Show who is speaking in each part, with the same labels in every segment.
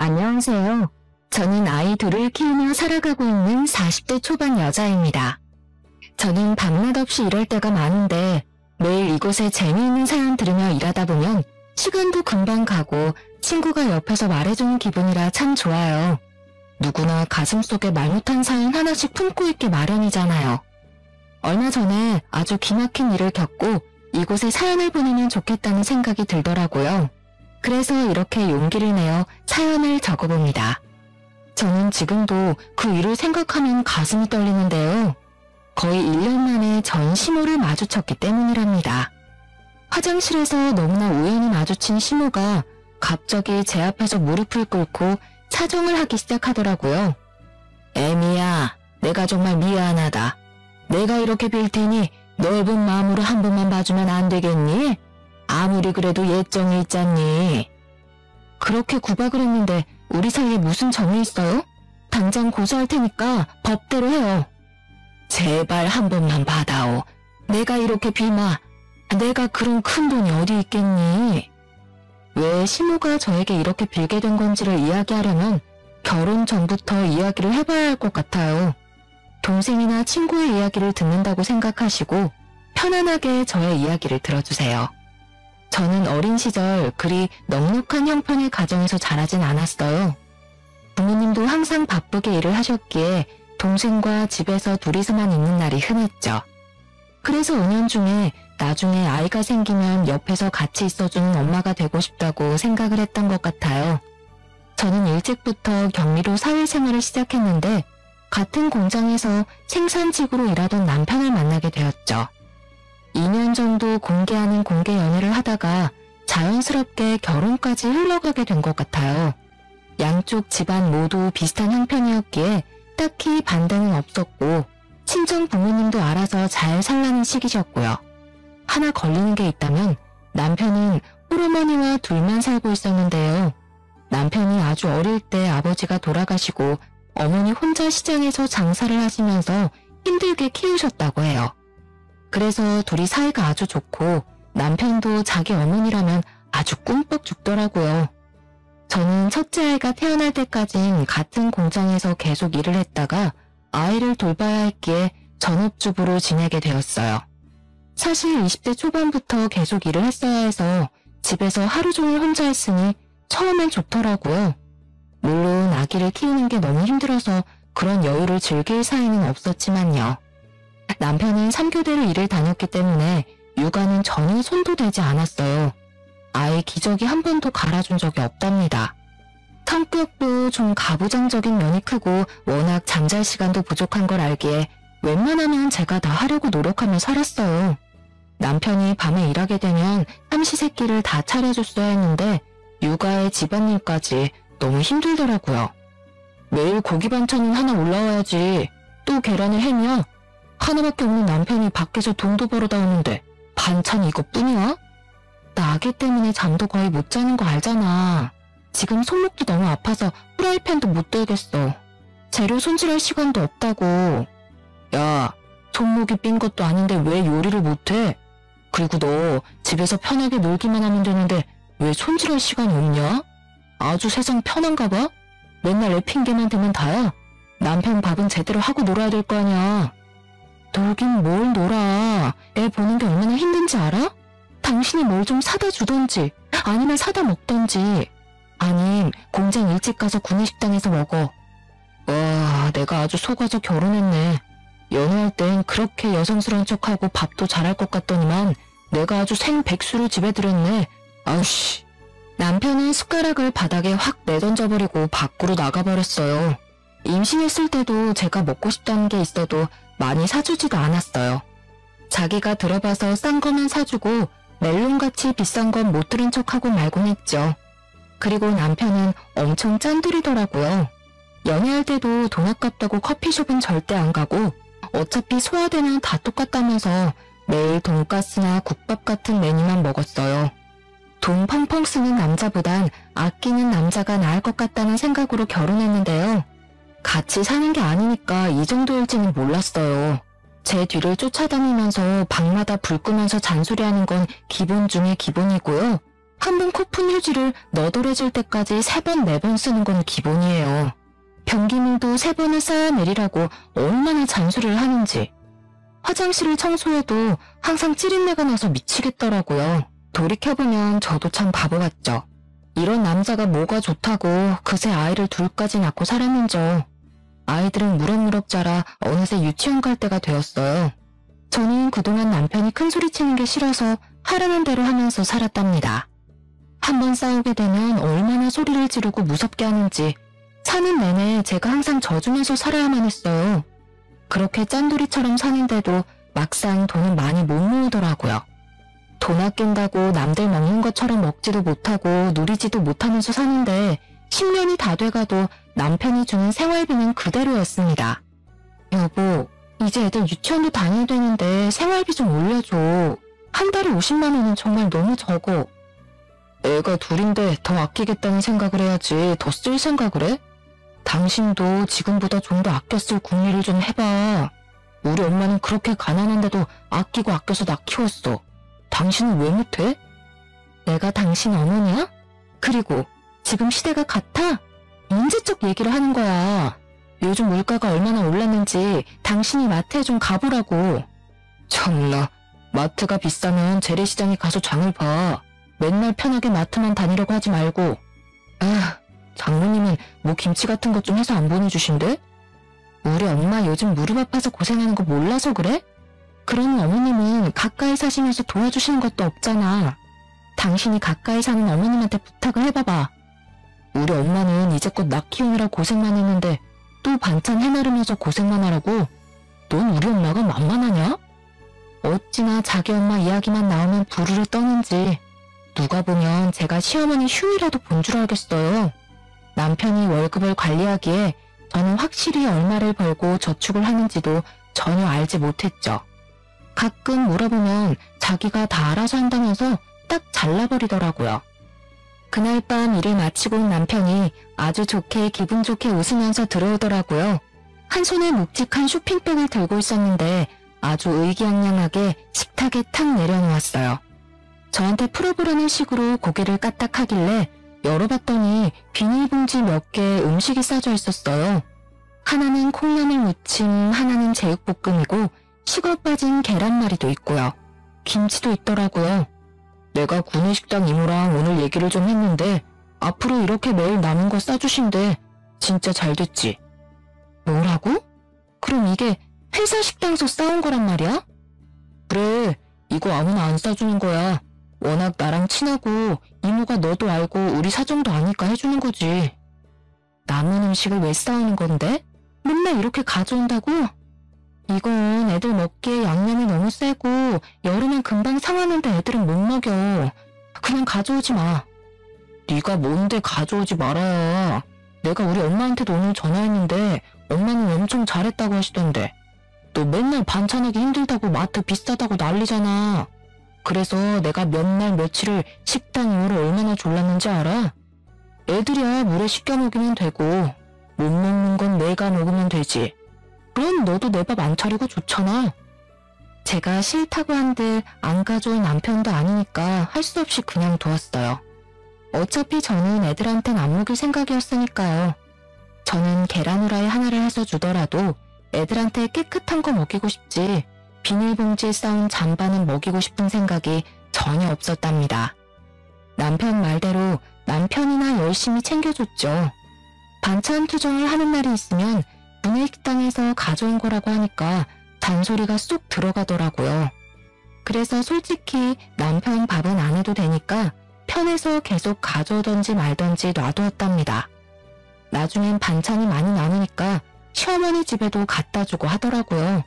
Speaker 1: 안녕하세요. 저는 아이 둘을 키우며 살아가고 있는 40대 초반 여자입니다. 저는 밤낮 없이 일할 때가 많은데 매일 이곳에 재미있는 사연 들으며 일하다 보면 시간도 금방 가고 친구가 옆에서 말해주는 기분이라 참 좋아요. 누구나 가슴속에 말 못한 사연 하나씩 품고 있기 마련이잖아요. 얼마 전에 아주 기막힌 일을 겪고 이곳에 사연을 보내면 좋겠다는 생각이 들더라고요. 그래서 이렇게 용기를 내어 사연을 적어봅니다. 저는 지금도 그 일을 생각하면 가슴이 떨리는데요. 거의 1년 만에 전 시모를 마주쳤기 때문이랍니다. 화장실에서 너무나 우연히 마주친 시모가 갑자기 제 앞에서 무릎을 꿇고 사정을 하기 시작하더라고요. 애미야, 내가 정말 미안하다. 내가 이렇게 빌 테니 넓은 마음으로 한 번만 봐주면 안 되겠니? 아무리 그래도 예정이 있잖니. 그렇게 구박을 했는데 우리 사이에 무슨 정이 있어요? 당장 고소할 테니까 법대로 해요. 제발 한 번만 받아오. 내가 이렇게 빌마. 내가 그런 큰 돈이 어디 있겠니? 왜 시모가 저에게 이렇게 빌게 된 건지를 이야기하려면 결혼 전부터 이야기를 해봐야 할 것 같아요. 동생이나 친구의 이야기를 듣는다고 생각하시고 편안하게 저의 이야기를 들어주세요. 저는 어린 시절 그리 넉넉한 형편의 가정에서 자라진 않았어요. 부모님도 항상 바쁘게 일을 하셨기에 동생과 집에서 둘이서만 있는 날이 흔했죠. 그래서 은연중에 나중에 아이가 생기면 옆에서 같이 있어주는 엄마가 되고 싶다고 생각을 했던 것 같아요. 저는 일찍부터 경리로 사회생활을 시작했는데 같은 공장에서 생산직으로 일하던 남편을 만나게 되었죠. 2년 정도 공개 아닌 공개 연애를 하다가 자연스럽게 결혼까지 흘러가게 된 것 같아요. 양쪽 집안 모두 비슷한 형편이었기에 딱히 반대는 없었고 친정 부모님도 알아서 잘 살라는 시기셨고요. 하나 걸리는 게 있다면 남편은 홀어머니와 둘만 살고 있었는데요. 남편이 아주 어릴 때 아버지가 돌아가시고 어머니 혼자 시장에서 장사를 하시면서 힘들게 키우셨다고 해요. 그래서 둘이 사이가 아주 좋고 남편도 자기 어머니라면 아주 꿈뻑 죽더라고요. 저는 첫째 아이가 태어날 때까진 같은 공장에서 계속 일을 했다가 아이를 돌봐야 했기에 전업주부로 지내게 되었어요. 사실 20대 초반부터 계속 일을 했어야 해서 집에서 하루 종일 혼자 했으니 처음엔 좋더라고요. 물론 아기를 키우는 게 너무 힘들어서 그런 여유를 즐길 사이는 없었지만요. 남편은 3교대로 일을 다녔기 때문에 육아는 전혀 손도 대지 않았어요. 아이 기저귀 한 번도 갈아준 적이 없답니다. 성격도 좀 가부장적인 면이 크고 워낙 잠잘 시간도 부족한 걸 알기에 웬만하면 제가 다 하려고 노력하며 살았어요. 남편이 밤에 일하게 되면 삼시세끼를 다 차려줬어야 했는데 육아에 집안일까지 너무 힘들더라고요. 매일 고기 반찬은 하나 올라와야지. 또 계란을 해며 하나밖에 없는 남편이 밖에서 돈도 벌어다 오는데 반찬이 이것뿐이야? 나 아기 때문에 잠도 거의 못 자는 거 알잖아. 지금 손목도 너무 아파서 프라이팬도 못 들겠어. 재료 손질할 시간도 없다고. 야, 손목이 삔 것도 아닌데 왜 요리를 못해? 그리고 너 집에서 편하게 놀기만 하면 되는데 왜 손질할 시간이 없냐? 아주 세상 편한가 봐? 맨날 애 핑계만 대면 다야? 남편 밥은 제대로 하고 놀아야 될 거 아니야. 놀긴 뭘 놀아. 애 보는 게 얼마나 힘든지 알아? 당신이 뭘 좀 사다 주던지 아니면 사다 먹던지 아님 공장 일찍 가서 구내식당에서 먹어. 와, 내가 아주 속아서 결혼했네. 연애할 땐 그렇게 여성스러운 척하고 밥도 잘할 것 같더니만 내가 아주 생백수를 집에 들였네. 아우씨. 남편은 숟가락을 바닥에 확 내던져버리고 밖으로 나가버렸어요. 임신했을 때도 제가 먹고 싶다는 게 있어도 많이 사주지도 않았어요. 자기가 들어봐서 싼 거만 사주고 멜론같이 비싼 건 못 들은 척하고 말곤 했죠. 그리고 남편은 엄청 짠돌이더라고요. 연애할 때도 돈 아깝다고 커피숍은 절대 안 가고 어차피 소화되면 다 똑같다면서 매일 돈가스나 국밥 같은 메뉴만 먹었어요. 돈 펑펑 쓰는 남자보단 아끼는 남자가 나을 것 같다는 생각으로 결혼했는데요. 같이 사는 게 아니니까 이 정도일지는 몰랐어요. 제 뒤를 쫓아다니면서 방마다 불 끄면서 잔소리하는 건 기본 중에 기본이고요. 한 번 코 푼 휴지를 너덜해질 때까지 3번, 4번 쓰는 건 기본이에요. 변기물도 3번을 쌓아 내리라고 얼마나 잔소리를 하는지. 화장실을 청소해도 항상 찌린내가 나서 미치겠더라고요. 돌이켜보면 저도 참 바보 같죠. 이런 남자가 뭐가 좋다고 그새 아이를 둘까지 낳고 살았는죠. 아이들은 무럭무럭 자라 어느새 유치원 갈 때가 되었어요. 저는 그동안 남편이 큰소리치는 게 싫어서 하라는 대로 하면서 살았답니다. 한번 싸우게 되면 얼마나 소리를 지르고 무섭게 하는지 사는 내내 제가 항상 져주면서 살아야만 했어요. 그렇게 짠돌이처럼 사는데도 막상 돈은 많이 못 모으더라고요. 돈 아낀다고 남들 먹는 것처럼 먹지도 못하고 누리지도 못하면서 사는데 10년이 다 돼가도 남편이 주는 생활비는 그대로였습니다. 여보, 이제 애들 유치원도 다녀야 되는데 생활비 좀 올려줘. 한 달에 50만 원은 정말 너무 적어. 애가 둘인데 더 아끼겠다는 생각을 해야지 더 쓸 생각을 해? 당신도 지금보다 좀 더 아껴 쓸 궁리를 좀 해봐. 우리 엄마는 그렇게 가난한데도 아끼고 아껴서 나 키웠어. 당신은 왜 못해? 내가 당신 어머니야? 그리고 지금 시대가 같아? 인지적 얘기를 하는 거야. 요즘 물가가 얼마나 올랐는지 당신이 마트에 좀 가보라고. 참나, 마트가 비싸면 재래시장에 가서 장을 봐. 맨날 편하게 마트만 다니려고 하지 말고. 아, 장모님은 뭐 김치 같은 것 좀 해서 안 보내주신대? 우리 엄마 요즘 무릎 아파서 고생하는 거 몰라서 그래? 그러니 어머님은 가까이 사시면서 도와주시는 것도 없잖아. 당신이 가까이 사는 어머님한테 부탁을 해봐봐. 우리 엄마는 이제껏 나 키우느라 고생만 했는데 또 반찬 해나르면서 고생만 하라고? 넌 우리 엄마가 만만하냐? 어찌나 자기 엄마 이야기만 나오면 부르르 떠는지. 누가 보면 제가 시어머니 휴이라도 본 줄 알겠어요. 남편이 월급을 관리하기에 저는 확실히 얼마를 벌고 저축을 하는지도 전혀 알지 못했죠. 가끔 물어보면 자기가 다 알아서 한다면서 딱 잘라버리더라고요. 그날 밤 일을 마치고 온 남편이 아주 좋게 기분 좋게 웃으면서 들어오더라고요. 한 손에 묵직한 쇼핑백을 들고 있었는데 아주 의기양양하게 식탁에 탁 내려놓았어요. 저한테 풀어보라는 식으로 고개를 까딱하길래 열어봤더니 비닐봉지 몇 개에 음식이 싸져 있었어요. 하나는 콩나물 무침, 하나는 제육볶음이고 식어 빠진 계란말이도 있고요. 김치도 있더라고요. 내가 구내식당 이모랑 오늘 얘기를 좀 했는데 앞으로 이렇게 매일 남은 거 싸주신대. 진짜 잘 됐지. 뭐라고? 그럼 이게 회사 식당에서 싸운 거란 말이야? 그래, 이거 아무나 안 싸주는 거야. 워낙 나랑 친하고 이모가 너도 알고 우리 사정도 아니까 해주는 거지. 남은 음식을 왜 싸우는 건데? 맨날 이렇게 가져온다고? 이건 애들 먹기에 양념이 너무 세고 여름엔 금방 상하는데 애들은 못 먹여. 그냥 가져오지 마. 네가 뭔데 가져오지 말아야. 내가 우리 엄마한테도 오늘 전화했는데 엄마는 엄청 잘했다고 하시던데. 너 맨날 반찬하기 힘들다고 마트 비싸다고 난리잖아. 그래서 내가 몇 날 며칠을 식당 이후로 얼마나 졸랐는지 알아? 애들이야 물에 씻겨 먹이면 되고 못 먹는 건 내가 먹으면 되지. 그럼 너도 내 밥 안 차리고 좋잖아. 제가 싫다고 한들 안 가져올 남편도 아니니까 할 수 없이 그냥 두었어요. 어차피 저는 애들한텐 안 먹일 생각이었으니까요. 저는 계란 후라이 하나를 해서 주더라도 애들한테 깨끗한 거 먹이고 싶지 비닐봉지에 싸운 잠바는 먹이고 싶은 생각이 전혀 없었답니다. 남편 말대로 남편이나 열심히 챙겨줬죠. 반찬 투정을 하는 날이 있으면 구내식당에서 가져온 거라고 하니까 잔소리가 쏙 들어가더라고요. 그래서 솔직히 남편 밥은 안 해도 되니까 편해서 계속 가져오던지 말던지 놔두었답니다. 나중엔 반찬이 많이 남으니까 시어머니 집에도 갖다 주고 하더라고요.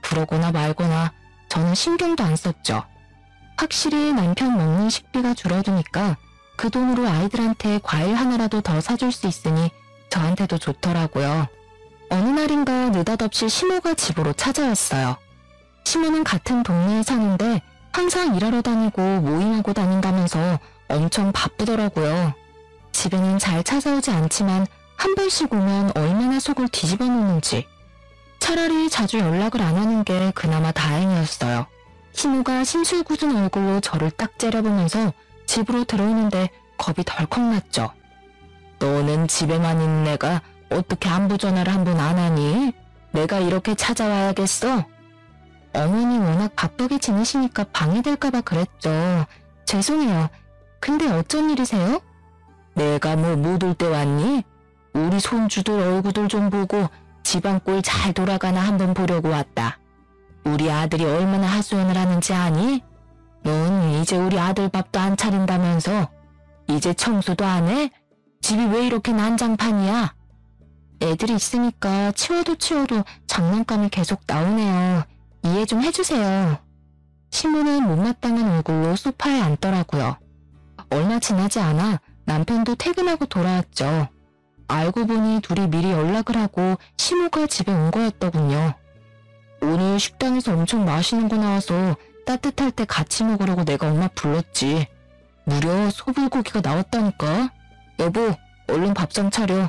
Speaker 1: 그러거나 말거나 저는 신경도 안 썼죠. 확실히 남편 먹는 식비가 줄어드니까 그 돈으로 아이들한테 과일 하나라도 더 사줄 수 있으니 저한테도 좋더라고요. 어느 날인가 느닷없이 시모가 집으로 찾아왔어요. 시모는 같은 동네에 사는데 항상 일하러 다니고 모임하고 다닌다면서 엄청 바쁘더라고요. 집에는 잘 찾아오지 않지만 한 번씩 오면 얼마나 속을 뒤집어 놓는지. 차라리 자주 연락을 안 하는 게 그나마 다행이었어요. 시모가 심술궂은 얼굴로 저를 딱 째려보면서 집으로 들어오는데 겁이 덜컥 났죠. 너는 집에만 있는 애가 어떻게 안부 전화를 한 번 안 하니? 내가 이렇게 찾아와야겠어? 어머니 워낙 바쁘게 지내시니까 방해될까봐 그랬죠. 죄송해요. 근데 어쩐 일이세요? 내가 뭐 못 올 때 왔니? 우리 손주들 얼굴들 좀 보고 집안 꼴 잘 돌아가나 한번 보려고 왔다. 우리 아들이 얼마나 하소연을 하는지 아니? 넌 이제 우리 아들 밥도 안 차린다면서? 이제 청소도 안 해? 집이 왜 이렇게 난장판이야? 애들이 있으니까 치워도 장난감이 계속 나오네요. 이해 좀 해주세요. 시모는 못마땅한 얼굴로 소파에 앉더라고요. 얼마 지나지 않아 남편도 퇴근하고 돌아왔죠. 알고 보니 둘이 미리 연락을 하고 시모가 집에 온 거였더군요. 오늘 식당에서 엄청 맛있는 거 나와서 따뜻할 때 같이 먹으려고 내가 엄마 불렀지. 무려 소불고기가 나왔다니까. 여보, 얼른 밥상 차려.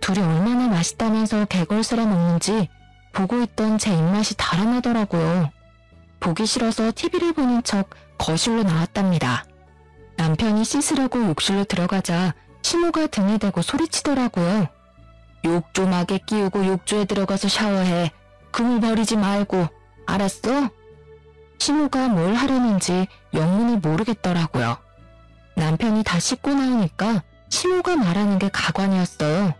Speaker 1: 둘이 얼마나 맛있다면서 개걸스레 먹는지 보고 있던 제 입맛이 달아나더라고요. 보기 싫어서 TV를 보는 척 거실로 나왔답니다. 남편이 씻으려고 욕실로 들어가자 시모가 등에 대고 소리치더라고요. 욕조막에 끼우고 욕조에 들어가서 샤워해. 그물 버리지 말고. 알았어? 시모가 뭘 하려는지 영문을 모르겠더라고요. 남편이 다 씻고 나오니까 시모가 말하는 게 가관이었어요.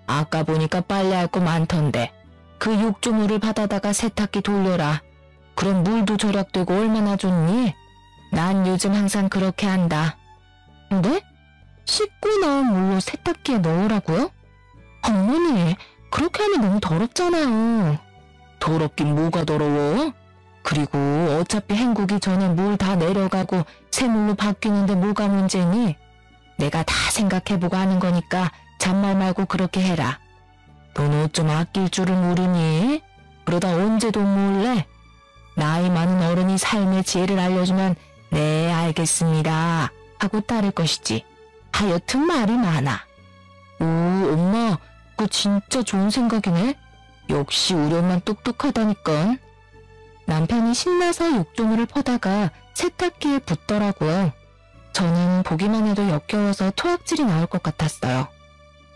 Speaker 1: 아까 보니까 빨래할 거 많던데 그 욕조물을 받아다가 세탁기 돌려라. 그럼 물도 절약되고 얼마나 좋니? 난 요즘 항상 그렇게 한다. 근데? 씻고 나온 물로 세탁기에 넣으라고요? 어머니, 그렇게 하면 너무 더럽잖아요. 더럽긴 뭐가 더러워? 그리고 어차피 헹구기 전에 물 다 내려가고 새물로 바뀌는데 뭐가 문제니? 내가 다 생각해보고 하는 거니까 잔말 말고 그렇게 해라. 너는 어쩜 아낄 줄을 모르니? 그러다 언제 돈 모을래? 나이 많은 어른이 삶의 지혜를 알려주면 네 알겠습니다 하고 따를 것이지. 하여튼 말이 많아. 오, 엄마, 그거 진짜 좋은 생각이네. 역시 우리 엄만 똑똑하다니까. 남편이 신나서 욕조물을 퍼다가 세탁기에 붓더라고요. 저는 보기만 해도 역겨워서 토악질이 나올 것 같았어요.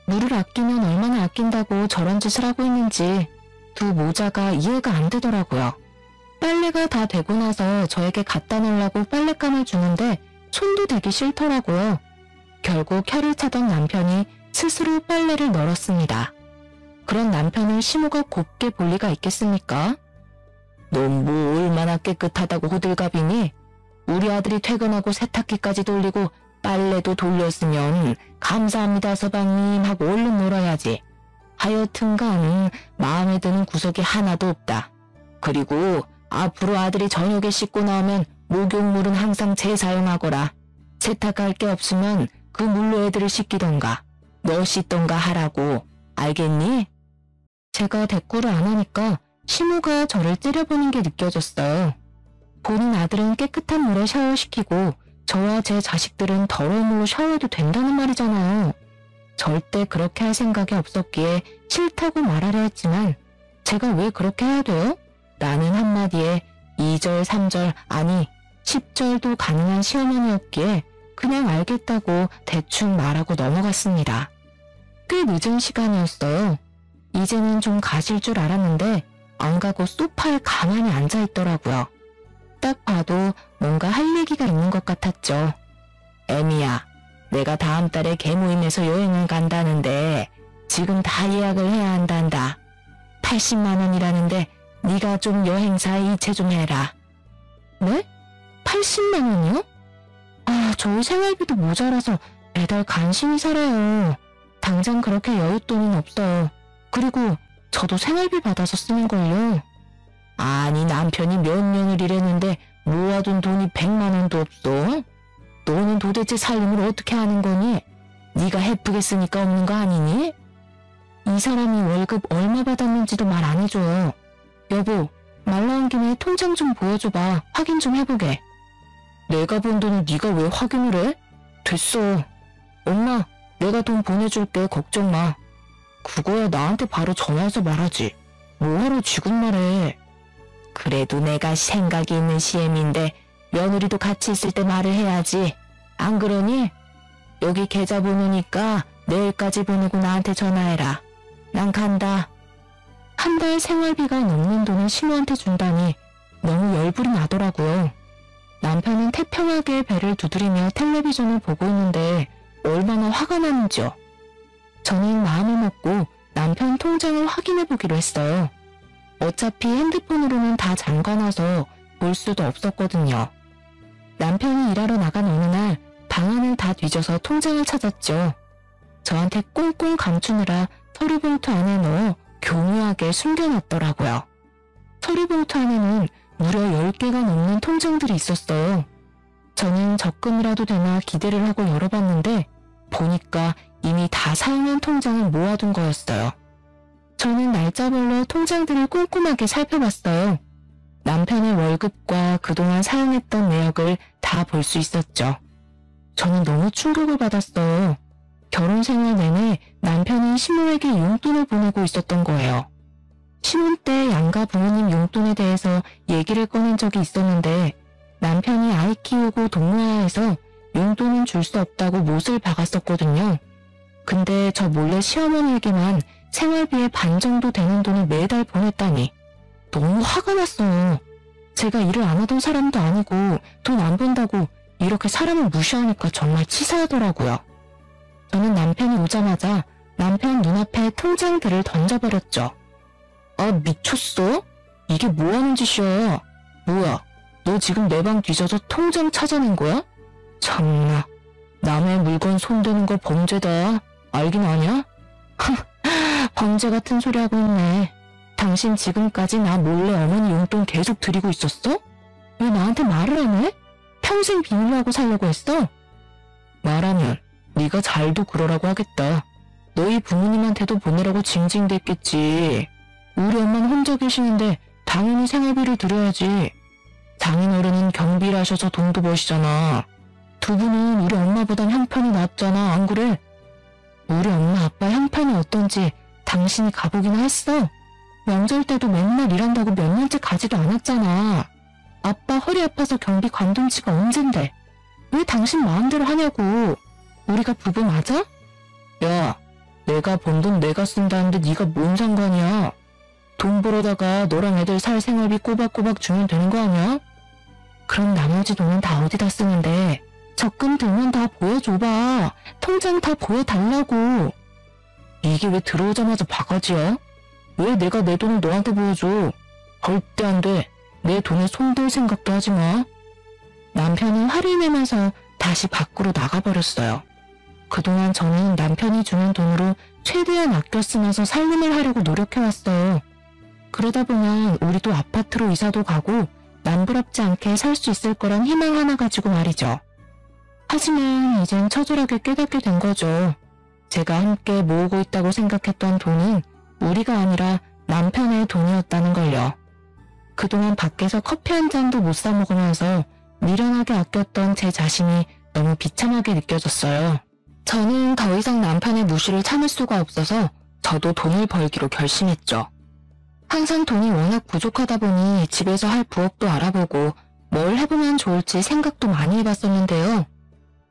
Speaker 1: 물을 아끼면 얼마나 아낀다고 저런 짓을 하고 있는지 두 모자가 이해가 안 되더라고요. 빨래가 다 되고 나서 저에게 갖다 놓으려고 빨랫감을 주는데 손도 대기 싫더라고요. 결국 혀를 차던 남편이 스스로 빨래를 널었습니다. 그런 남편을 시모가 곱게 볼 리가 있겠습니까? 넌 뭐 얼마나 깨끗하다고 호들갑이니? 우리 아들이 퇴근하고 세탁기까지 돌리고 빨래도 돌렸으면 감사합니다 서방님 하고 얼른 놀아야지. 하여튼간 마음에 드는 구석이 하나도 없다. 그리고 앞으로 아들이 저녁에 씻고 나오면 목욕물은 항상 재사용하거라. 세탁할 게 없으면 그 물로 애들을 씻기던가 너 씻던가 하라고. 알겠니? 제가 대꾸를 안 하니까 시모가 저를 째려보는 게 느껴졌어요. 본인 아들은 깨끗한 물에 샤워시키고 저와 제 자식들은 더러운 물로 샤워해도 된다는 말이잖아요. 절대 그렇게 할 생각이 없었기에 싫다고 말하려 했지만 제가 왜 그렇게 해야 돼요? 라는 한마디에 2절, 3절, 아니 10절도 가능한 시어머니였기에 그냥 알겠다고 대충 말하고 넘어갔습니다. 꽤 늦은 시간이었어요. 이제는 좀 가실 줄 알았는데 안 가고 소파에 가만히 앉아있더라고요. 딱 봐도 뭔가 할 얘기가 있는 것 같았죠. 애미야, 내가 다음 달에 개모임에서 여행을 간다는데 지금 다 예약을 해야 한단다. 80만 원이라는데 네가 좀 여행사에 이체 좀 해라. 네? 80만 원이요? 아, 저희 생활비도 모자라서 매달 간신히 살아요. 당장 그렇게 여윳돈은 없어요. 그리고 저도 생활비 받아서 쓰는걸요. 아니 남편이 몇 년을 일했는데 모아둔 돈이 100만 원도 없어? 너는 도대체 살림을 어떻게 하는 거니? 네가 해프게 쓰니까 없는 거 아니니? 이 사람이 월급 얼마 받았는지도 말 안 해줘요. 여보, 말 나온 김에 통장 좀 보여줘봐. 확인 좀 해보게. 내가 본 돈을 네가 왜 확인을 해? 됐어. 엄마, 내가 돈 보내줄게. 걱정 마. 그거야 나한테 바로 전화해서 말하지. 뭐하러 지금 말해. 그래도 내가 생각이 있는 CM인데 며느리도 같이 있을 때 말을 해야지. 안 그러니? 여기 계좌 번호니까 내일까지 보내고 나한테 전화해라. 난 간다. 한 달 생활비가 넘는 돈을 신우한테 준다니 너무 열불이 나더라고요. 남편은 태평하게 배를 두드리며 텔레비전을 보고 있는데 얼마나 화가 나는지요. 저는 마음을 먹고 남편 통장을 확인해 보기로 했어요. 어차피 핸드폰으로는 다 잠가놔서 볼 수도 없었거든요. 남편이 일하러 나간 어느 날 방안을 다 뒤져서 통장을 찾았죠. 저한테 꽁꽁 감추느라 서류봉투 안에 넣어 교묘하게 숨겨놨더라고요. 서류봉투 안에는 무려 10개가 넘는 통장들이 있었어요. 저는 적금이라도 되나 기대를 하고 열어봤는데 보니까 이미 다 사용한 통장을 모아둔 거였어요. 저는 날짜별로 통장들을 꼼꼼하게 살펴봤어요. 남편의 월급과 그동안 사용했던 내역을 다 볼 수 있었죠. 저는 너무 충격을 받았어요. 결혼 생활 내내 남편이 시모에게 용돈을 보내고 있었던 거예요. 신혼 때 양가 부모님 용돈에 대해서 얘기를 꺼낸 적이 있었는데 남편이 아이 키우고 돈 모아야 해서 용돈은 줄 수 없다고 못을 박았었거든요. 근데 저 몰래 시어머니에게만 생활비의 반 정도 되는 돈을 매달 보냈다니 너무 화가 났어요. 제가 일을 안 하던 사람도 아니고 돈 안 번다고 이렇게 사람을 무시하니까 정말 치사하더라고요. 저는 남편이 오자마자 남편 눈앞에 통장들을 던져버렸죠. 아, 미쳤어? 이게 뭐하는 짓이야? 뭐야, 너 지금 내 방 뒤져서 통장 찾아낸 거야? 참나, 남의 물건 손대는 거 범죄다. 알긴 아냐? 범죄 같은 소리 하고 있네. 당신 지금까지 나 몰래 어머니 용돈 계속 드리고 있었어? 왜 나한테 말을 안 해? 평생 비밀로 하고 살려고 했어? 말하면 네가 잘도 그러라고 하겠다. 너희 부모님한테도 보내라고 징징댔겠지. 우리 엄마는 혼자 계시는데 당연히 생활비를 드려야지. 장인어른은 경비를 하셔서 돈도 버시잖아. 두 분은 우리 엄마보단 형편이 낫잖아, 안 그래? 우리 엄마 아빠 형편이 어떤지 당신이 가보기나 했어? 명절 때도 맨날 일한다고 몇 년째 가지도 않았잖아. 아빠 허리 아파서 경비 관둔 지가 언젠데. 왜 당신 마음대로 하냐고. 우리가 부부 맞아? 야, 내가 번 돈 내가 쓴다는데 네가 뭔 상관이야. 돈 벌어다가 너랑 애들 살 생활비 꼬박꼬박 주면 되는 거 아니야? 그럼 나머지 돈은 다 어디다 쓰는데? 적금 들면 다 보여줘봐. 통장 다 보여달라고. 이게 왜 들어오자마자 바가지야? 왜 내가 내 돈을 너한테 보여줘? 절대 안 돼. 내 돈에 손댈 생각도 하지 마. 남편이 화를 내면서 다시 밖으로 나가버렸어요. 그동안 저는 남편이 주는 돈으로 최대한 아껴 쓰면서 살림을 하려고 노력해왔어요. 그러다 보면 우리도 아파트로 이사도 가고 남부럽지 않게 살 수 있을 거란 희망 하나 가지고 말이죠. 하지만 이젠 처절하게 깨닫게 된 거죠. 제가 함께 모으고 있다고 생각했던 돈은 우리가 아니라 남편의 돈이었다는 걸요. 그동안 밖에서 커피 한 잔도 못 사 먹으면서 미련하게 아꼈던 제 자신이 너무 비참하게 느껴졌어요. 저는 더 이상 남편의 무시를 참을 수가 없어서 저도 돈을 벌기로 결심했죠. 항상 돈이 워낙 부족하다 보니 집에서 할 부업도 알아보고 뭘 해보면 좋을지 생각도 많이 해봤었는데요.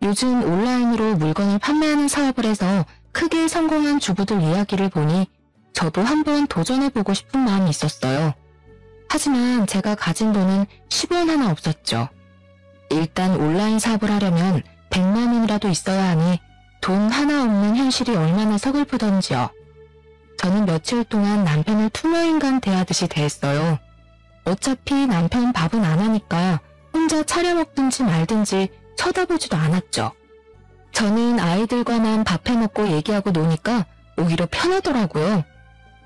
Speaker 1: 요즘 온라인으로 물건을 판매하는 사업을 해서 크게 성공한 주부들 이야기를 보니 저도 한번 도전해보고 싶은 마음이 있었어요. 하지만 제가 가진 돈은 10원 하나 없었죠. 일단 온라인 사업을 하려면 100만 원이라도 있어야 하니 돈 하나 없는 현실이 얼마나 서글프던지요. 저는 며칠 동안 남편을 투명인간 대하듯이 대했어요. 어차피 남편 밥은 안 하니까 혼자 차려 먹든지 말든지 쳐다보지도 않았죠. 저는 아이들과만 밥해 먹고 얘기하고 노니까 오히려 편하더라고요.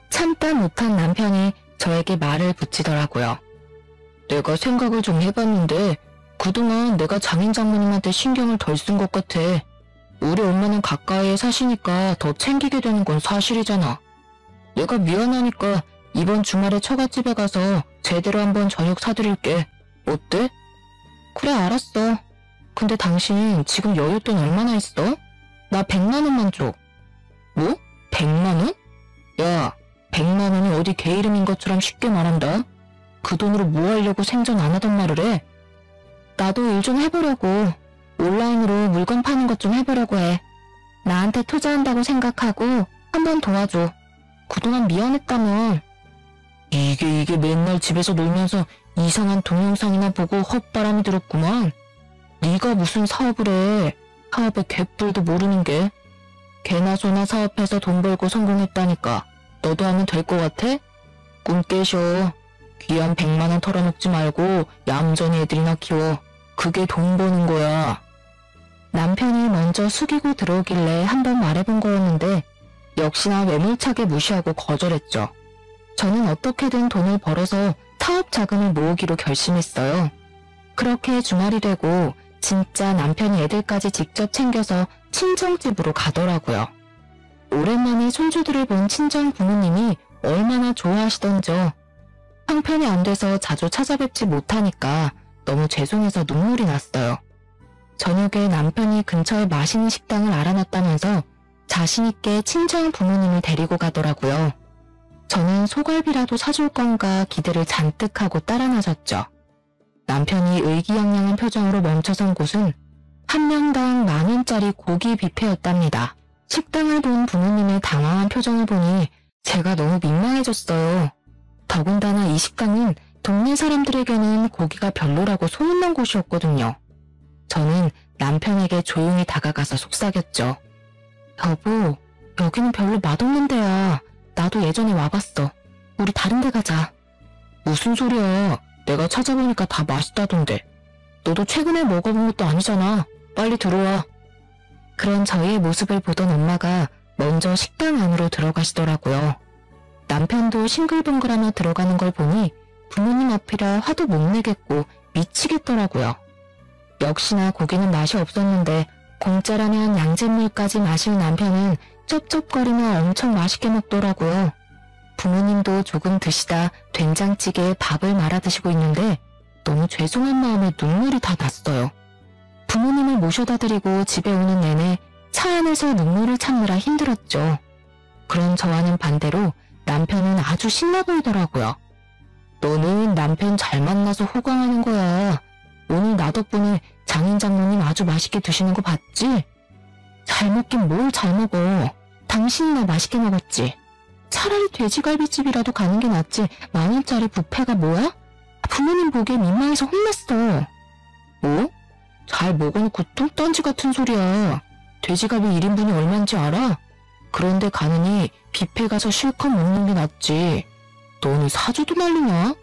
Speaker 1: 참다 못한 남편이 저에게 말을 붙이더라고요. 내가 생각을 좀 해봤는데 그동안 내가 장인 장모님한테 신경을 덜 쓴 것 같아. 우리 엄마는 가까이에 사시니까 더 챙기게 되는 건 사실이잖아. 내가 미안하니까 이번 주말에 처갓집에 가서 제대로 한번 저녁 사드릴게. 어때? 그래, 알았어. 근데 당신 지금 여윳돈 얼마나 있어? 나 100만 원만 줘. 뭐? 100만 원? 야, 100만 원이 어디 개 이름인 것처럼 쉽게 말한다. 그 돈으로 뭐 하려고 생전 안 하던 말을 해? 나도 일 좀 해보려고. 온라인으로 물건 파는 것 좀 해보려고 해. 나한테 투자한다고 생각하고 한번 도와줘. 그동안 미안했다며. 이게 맨날 집에서 놀면서 이상한 동영상이나 보고 헛바람이 들었구만. 네가 무슨 사업을 해. 사업의 갯불도 모르는 게. 개나 소나 사업해서 돈 벌고 성공했다니까. 너도 하면 될 것 같아? 꿈 깨셔. 귀한 100만 원 털어놓지 말고 얌전히 애들이나 키워. 그게 돈 버는 거야. 남편이 먼저 숙이고 들어오길래 한번 말해본 거였는데 역시나 매몰차게 무시하고 거절했죠. 저는 어떻게든 돈을 벌어서 사업 자금을 모으기로 결심했어요. 그렇게 주말이 되고 진짜 남편이 애들까지 직접 챙겨서 친정집으로 가더라고요. 오랜만에 손주들을 본 친정 부모님이 얼마나 좋아하시던죠. 형편이 안 돼서 자주 찾아뵙지 못하니까 너무 죄송해서 눈물이 났어요. 저녁에 남편이 근처에 맛있는 식당을 알아놨다면서 자신있게 친정 부모님을 데리고 가더라고요. 저는 소갈비라도 사줄 건가 기대를 잔뜩 하고 따라 나섰죠. 남편이 의기양양한 표정으로 멈춰선 곳은 한 명당 10,000원짜리 고기 뷔페였답니다. 식당을 본 부모님의 당황한 표정을 보니 제가 너무 민망해졌어요. 더군다나 이 식당은 동네 사람들에게는 고기가 별로라고 소문난 곳이었거든요. 저는 남편에게 조용히 다가가서 속삭였죠. 여보, 여기는 별로 맛없는 데야. 나도 예전에 와봤어. 우리 다른 데 가자. 무슨 소리야. 내가 찾아보니까 다 맛있다던데. 너도 최근에 먹어본 것도 아니잖아. 빨리 들어와. 그런 저희의 모습을 보던 엄마가 먼저 식당 안으로 들어가시더라고요. 남편도 싱글벙글하며 들어가는 걸 보니 부모님 앞이라 화도 못 내겠고 미치겠더라고요. 역시나 고기는 맛이 없었는데 공짜라면 양잿물까지 마실 남편은 쩝쩝거리며 엄청 맛있게 먹더라고요. 부모님도 조금 드시다 된장찌개에 밥을 말아 드시고 있는데 너무 죄송한 마음에 눈물이 다 났어요. 부모님을 모셔다 드리고 집에 오는 내내 차 안에서 눈물을 참느라 힘들었죠. 그런 저와는 반대로 남편은 아주 신나 보이더라고요. 너는 남편 잘 만나서 호강하는 거야. 오늘 나 덕분에 장인 장모님 아주 맛있게 드시는 거 봤지? 잘 먹긴 뭘 잘 먹어. 당신이나 맛있게 먹었지. 차라리 돼지갈비집이라도 가는 게 낫지 10,000원짜리 뷔페가 뭐야? 부모님 보기에 민망해서 혼냈어. 뭐? 잘 먹어놓고 뚱딴지 같은 소리야. 돼지갈비 1인분이 얼만지 알아? 그런데 가느니 뷔페 가서 실컷 먹는 게 낫지. 너는 사주도 날리냐?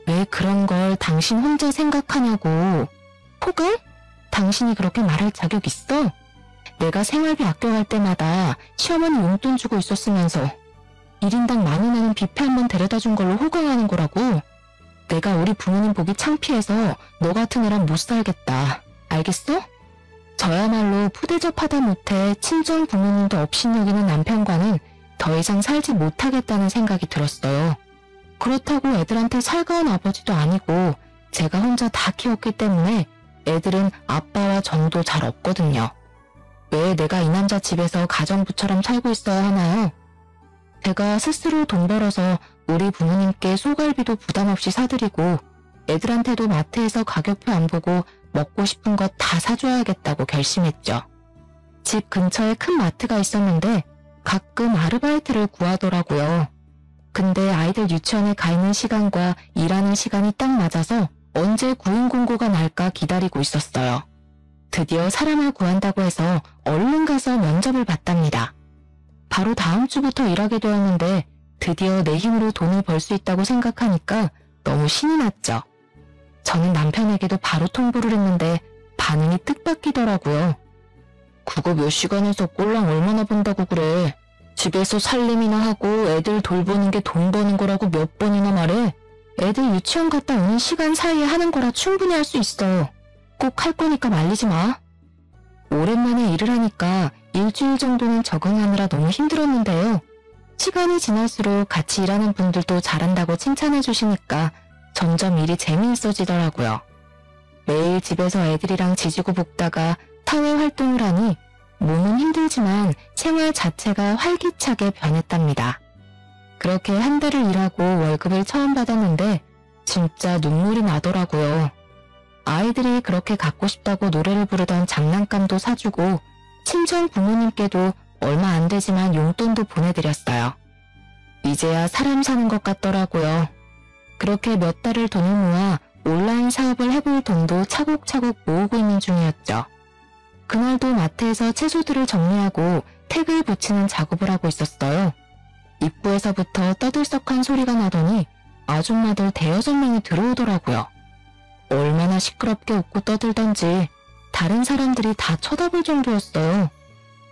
Speaker 1: 왜 그런 걸 당신 혼자 생각하냐고. 호강? 당신이 그렇게 말할 자격 있어? 내가 생활비 아껴갈 때마다 시어머니 용돈 주고 있었으면서 1인당 10,000원 하는 뷔페 한번 데려다 준 걸로 호강하는 거라고? 내가 우리 부모님 보기 창피해서 너 같은 애랑 못 살겠다. 알겠어? 저야말로 푸대접 하다 못해 친정 부모님도 업신여기는 남편과는 더 이상 살지 못하겠다는 생각이 들었어요. 그렇다고 애들한테 살가운 아버지도 아니고 제가 혼자 다 키웠기 때문에 애들은 아빠와 정도 잘 없거든요. 왜 내가 이 남자 집에서 가정부처럼 살고 있어야 하나요? 제가 스스로 돈 벌어서 우리 부모님께 소갈비도 부담 없이 사드리고 애들한테도 마트에서 가격표 안 보고 먹고 싶은 것 다 사줘야겠다고 결심했죠. 집 근처에 큰 마트가 있었는데 가끔 아르바이트를 구하더라고요. 근데 아이들 유치원에 가 있는 시간과 일하는 시간이 딱 맞아서 언제 구인 공고가 날까 기다리고 있었어요. 드디어 사람을 구한다고 해서 얼른 가서 면접을 봤답니다. 바로 다음 주부터 일하게 되었는데 드디어 내 힘으로 돈을 벌 수 있다고 생각하니까 너무 신이 났죠. 저는 남편에게도 바로 통보를 했는데 반응이 뜻밖이더라고요. 그거 몇 시간에서 꼴랑 얼마나 번다고 그래. 집에서 살림이나 하고 애들 돌보는 게 돈 버는 거라고 몇 번이나 말해. 애들 유치원 갔다 오는 시간 사이에 하는 거라 충분히 할 수 있어. 꼭 할 거니까 말리지 마. 오랜만에 일을 하니까 일주일 정도는 적응하느라 너무 힘들었는데요. 시간이 지날수록 같이 일하는 분들도 잘한다고 칭찬해 주시니까 점점 일이 재미있어지더라고요. 매일 집에서 애들이랑 지지고 볶다가 사회 활동을 하니 몸은 힘들지만 생활 자체가 활기차게 변했답니다. 그렇게 한 달을 일하고 월급을 처음 받았는데 진짜 눈물이 나더라고요. 아이들이 그렇게 갖고 싶다고 노래를 부르던 장난감도 사주고 친정 부모님께도 얼마 안 되지만 용돈도 보내드렸어요. 이제야 사람 사는 것 같더라고요. 그렇게 몇 달을 돈을 모아 온라인 사업을 해볼 돈도 차곡차곡 모으고 있는 중이었죠. 그날도 마트에서 채소들을 정리하고 택을 붙이는 작업을 하고 있었어요. 입구에서부터 떠들썩한 소리가 나더니 아줌마들 대여섯 명이 들어오더라고요. 얼마나 시끄럽게 웃고 떠들던지 다른 사람들이 다 쳐다볼 정도였어요.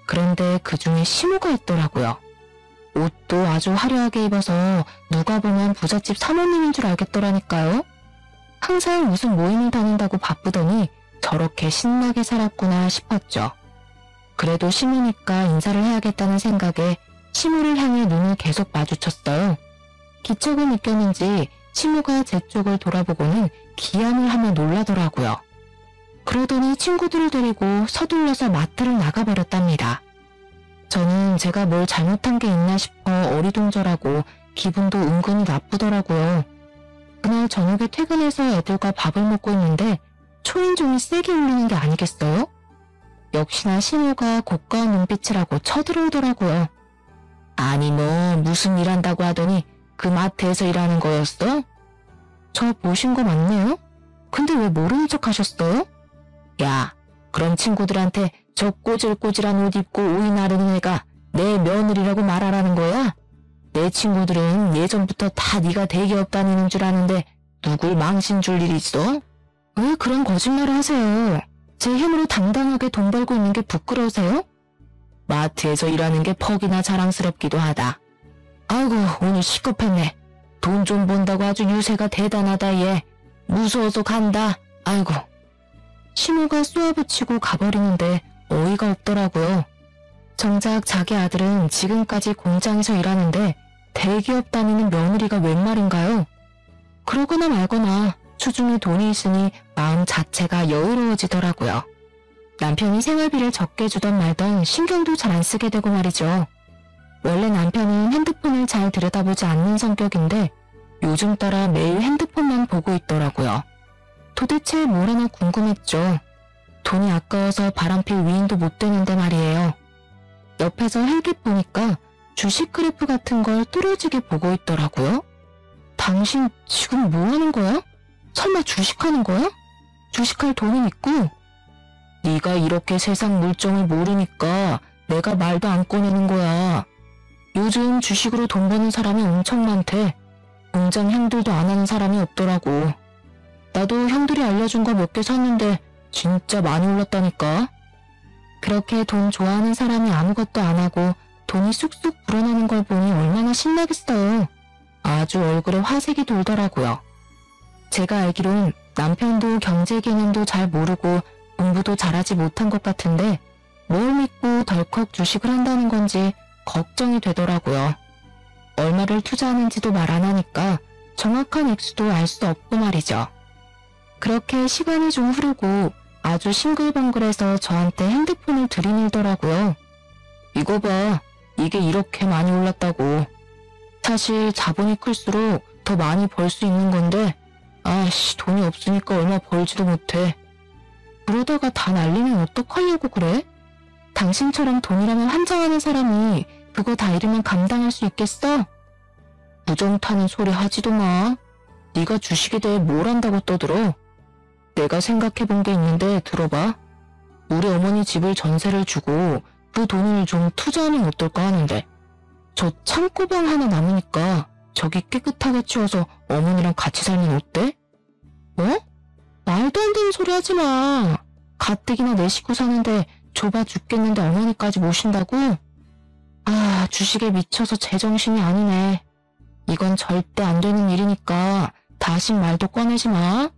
Speaker 1: 그런데 그 중에 시모가 있더라고요. 옷도 아주 화려하게 입어서 누가 보면 부잣집 사모님인 줄 알겠더라니까요. 항상 무슨 모임을 다닌다고 바쁘더니 저렇게 신나게 살았구나 싶었죠. 그래도 시모니까 인사를 해야겠다는 생각에 시모를 향해 눈을 계속 마주쳤어요. 기척을 느꼈는지 시모가 제 쪽을 돌아보고는 기함을 하며 놀라더라고요. 그러더니 친구들을 데리고 서둘러서 마트를 나가버렸답니다. 저는 제가 뭘 잘못한 게 있나 싶어 어리둥절하고 기분도 은근히 나쁘더라고요. 그날 저녁에 퇴근해서 애들과 밥을 먹고 있는데 초인종이 세게 울리는 게 아니겠어요? 역시나 시모가 고가운 눈빛을 하고 쳐들어오더라고요. 아니 너 무슨 일 한다고 하더니 그 마트에서 일하는 거였어? 저 보신 거 맞네요? 근데 왜 모르는 척 하셨어요? 야, 그럼 친구들한테 저 꼬질꼬질한 옷 입고 오이 나르는 애가 내 며느리라고 말하라는 거야? 내 친구들은 예전부터 다 네가 대기업 다니는 줄 아는데 누굴 망신 줄 일 있어? 왜 그런 거짓말을 하세요? 제 힘으로 당당하게 돈 벌고 있는 게 부끄러우세요? 마트에서 일하는 게 퍽이나 자랑스럽기도 하다. 아이고 오늘 시급했네. 돈 좀 번다고 아주 유세가 대단하다 얘. 무서워서 간다. 아이고. 시모가 쏘아붙이고 가버리는데 어이가 없더라고요. 정작 자기 아들은 지금까지 공장에서 일하는데 대기업 다니는 며느리가 웬 말인가요? 그러거나 말거나 추중에 돈이 있으니 마음 자체가 여유로워지더라고요. 남편이 생활비를 적게 주던 말던 신경도 잘 안 쓰게 되고 말이죠. 원래 남편은 핸드폰을 잘 들여다보지 않는 성격인데 요즘 따라 매일 핸드폰만 보고 있더라고요. 도대체 뭘 하나 궁금했죠. 돈이 아까워서 바람필 위인도 못 되는데 말이에요. 옆에서 헬기 보니까 주식 그래프 같은 걸 뚫어지게 보고 있더라고요. 당신 지금 뭐 하는 거야? 설마 주식하는 거야? 주식할 돈은 있고? 네가 이렇게 세상 물정을 모르니까 내가 말도 안 꺼내는 거야. 요즘 주식으로 돈 버는 사람이 엄청 많대. 공장 형들도 안 하는 사람이 없더라고. 나도 형들이 알려준 거 몇 개 샀는데 진짜 많이 올랐다니까. 그렇게 돈 좋아하는 사람이 아무것도 안 하고 돈이 쑥쑥 불어나는 걸 보니 얼마나 신나겠어요. 아주 얼굴에 화색이 돌더라고요. 제가 알기론 남편도 경제 개념도 잘 모르고 공부도 잘하지 못한 것 같은데 뭘 믿고 덜컥 주식을 한다는 건지 걱정이 되더라고요. 얼마를 투자하는지도 말 안 하니까 정확한 액수도 알 수 없고 말이죠. 그렇게 시간이 좀 흐르고 아주 싱글벙글해서 저한테 핸드폰을 들이밀더라고요. 이거 봐, 이게 이렇게 많이 올랐다고. 사실 자본이 클수록 더 많이 벌 수 있는 건데 아이씨 돈이 없으니까 얼마 벌지도 못해. 그러다가 다 날리면 어떡하려고 그래? 당신처럼 돈이라면 환장하는 사람이 그거 다 잃으면 감당할 수 있겠어? 부정 타는 소리 하지도 마. 네가 주식에 대해 뭘 안다고 떠들어? 내가 생각해본 게 있는데 들어봐. 우리 어머니 집을 전세를 주고 그 돈을 좀 투자하면 어떨까 하는데 저 창고방 하나 남으니까 저기 깨끗하게 치워서 어머니랑 같이 살면 어때? 뭐? 말도 안 되는 소리 하지 마. 가뜩이나 내 식구 사는데 좁아 죽겠는데 어머니까지 모신다고? 아, 주식에 미쳐서 제정신이 아니네. 이건 절대 안 되는 일이니까 다시 말도 꺼내지 마.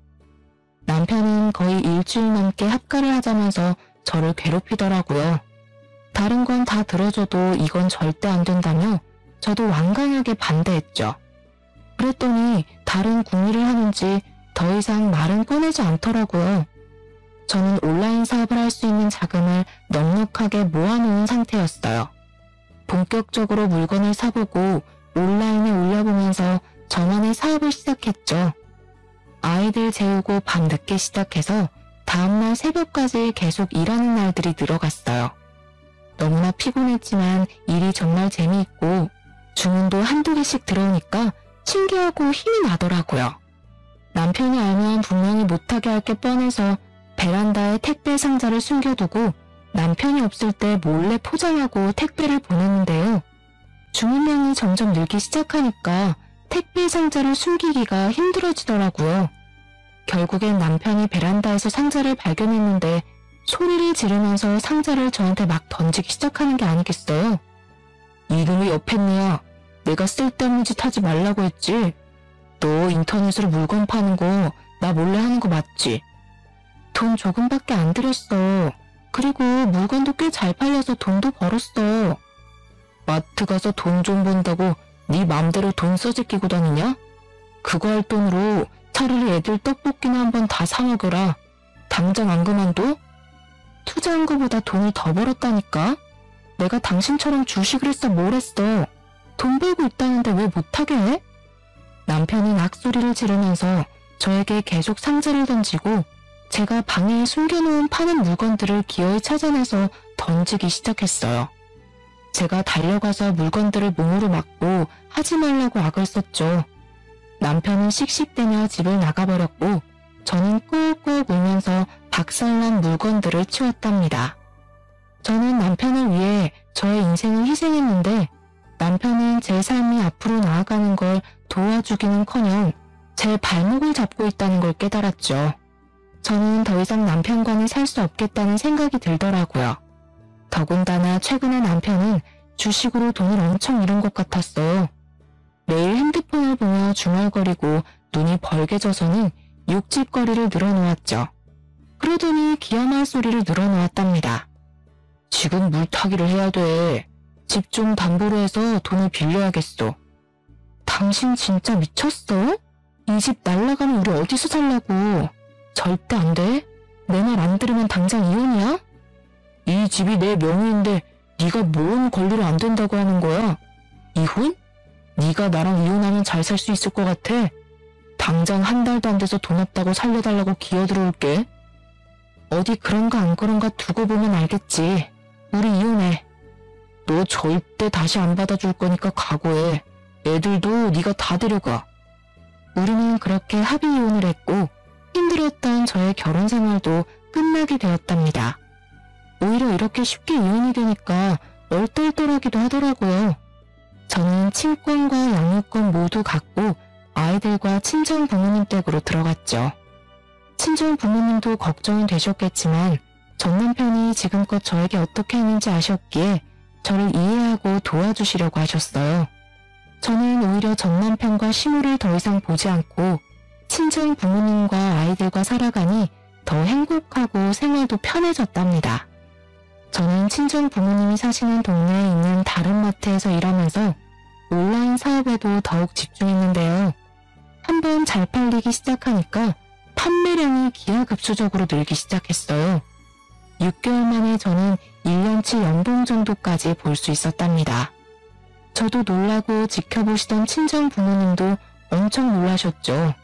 Speaker 1: 남편은 거의 일주일 넘게 합가를 하자면서 저를 괴롭히더라고요. 다른 건 다 들어줘도 이건 절대 안 된다며 저도 완강하게 반대했죠. 그랬더니 다른 궁리를 하는지 더 이상 말은 꺼내지 않더라고요. 저는 온라인 사업을 할 수 있는 자금을 넉넉하게 모아놓은 상태였어요. 본격적으로 물건을 사보고 온라인에 올려보면서 저만의 사업을 시작했죠. 아이들 재우고 밤 늦게 시작해서 다음날 새벽까지 계속 일하는 날들이 늘어갔어요. 너무나 피곤했지만 일이 정말 재미있고 주문도 한두 개씩 들어오니까 신기하고 힘이 나더라고요. 남편이 알면 분명히 못하게 할 게 뻔해서 베란다에 택배 상자를 숨겨두고 남편이 없을 때 몰래 포장하고 택배를 보냈는데요. 주문량이 점점 늘기 시작하니까 택배 상자를 숨기기가 힘들어지더라고요. 결국엔 남편이 베란다에서 상자를 발견했는데 소리를 지르면서 상자를 저한테 막 던지기 시작하는 게 아니겠어요? 이놈의 옆했네야. 내가 쓸데없는 짓 하지 말라고 했지. 너 인터넷으로 물건 파는 거 나 몰래 하는 거 맞지? 돈 조금밖에 안 들였어. 그리고 물건도 꽤 잘 팔려서 돈도 벌었어. 마트 가서 돈 좀 번다고 네 맘대로 돈 써제끼고 다니냐? 그거 할 돈으로 차라리 애들 떡볶이나 한번 다 사 먹어라. 당장 안 그만둬? 투자한 거보다 돈을 더 벌었다니까? 내가 당신처럼 주식을 했어 뭘 했어? 돈 벌고 있다는데 왜 못하게 해? 남편은 악소리를 지르면서 저에게 계속 상자를 던지고 제가 방에 숨겨놓은 파는 물건들을 기어이 찾아내서 던지기 시작했어요. 제가 달려가서 물건들을 몸으로 막고 하지 말라고 악을 썼죠. 남편은 씩씩대며 집을 나가버렸고 저는 꾹꾹 울면서 박살난 물건들을 치웠답니다. 저는 남편을 위해 저의 인생을 희생했는데 남편은 제 삶이 앞으로 나아가는 걸 도와주기는커녕 제 발목을 잡고 있다는 걸 깨달았죠. 저는 더 이상 남편과는 살 수 없겠다는 생각이 들더라고요. 더군다나 최근에 남편은 주식으로 돈을 엄청 잃은 것 같았어요. 매일 핸드폰을 보며 중얼거리고 눈이 벌게져서는 욕짓거리를 늘어놓았죠. 그러더니 기어말 소리를 늘어놓았답니다. 지금 물타기를 해야 돼. 집 좀 담보로 해서 돈을 빌려야겠어. 당신 진짜 미쳤어? 이 집 날라가면 우리 어디서 살라고. 절대 안 돼. 내 말 안 들으면 당장 이혼이야? 이 집이 내 명의인데 네가 뭔 권리로 안 된다고 하는 거야? 이혼? 네가 나랑 이혼하면 잘 살 수 있을 것 같아? 당장 한 달도 안 돼서 돈 없다고 살려달라고 기어들어올게. 어디 그런가 안 그런가 두고 보면 알겠지. 우리 이혼해. 너 절대 다시 안 받아줄 거니까 각오해. 애들도 네가 다 데려가. 우리는 그렇게 합의 이혼을 했고 힘들었던 저의 결혼 생활도 끝나게 되었답니다. 오히려 이렇게 쉽게 이혼이 되니까 얼떨떨하기도 하더라고요. 저는 친권과 양육권 모두 갖고 아이들과 친정 부모님 댁으로 들어갔죠. 친정 부모님도 걱정이 되셨겠지만 전 남편이 지금껏 저에게 어떻게 했는지 아셨기에 저를 이해하고 도와주시려고 하셨어요. 저는 오히려 전 남편과 시무를 더 이상 보지 않고 친정 부모님과 아이들과 살아가니 더 행복하고 생활도 편해졌답니다. 저는 친정 부모님이 사시는 동네에 있는 다른 마트에서 일하면서 온라인 사업에도 더욱 집중했는데요. 한번 잘 팔리기 시작하니까 판매량이 기하급수적으로 늘기 시작했어요. 6개월 만에 저는 1년치 연봉 정도까지 볼 수 있었답니다. 저도 놀라고 지켜보시던 친정 부모님도 엄청 놀라셨죠.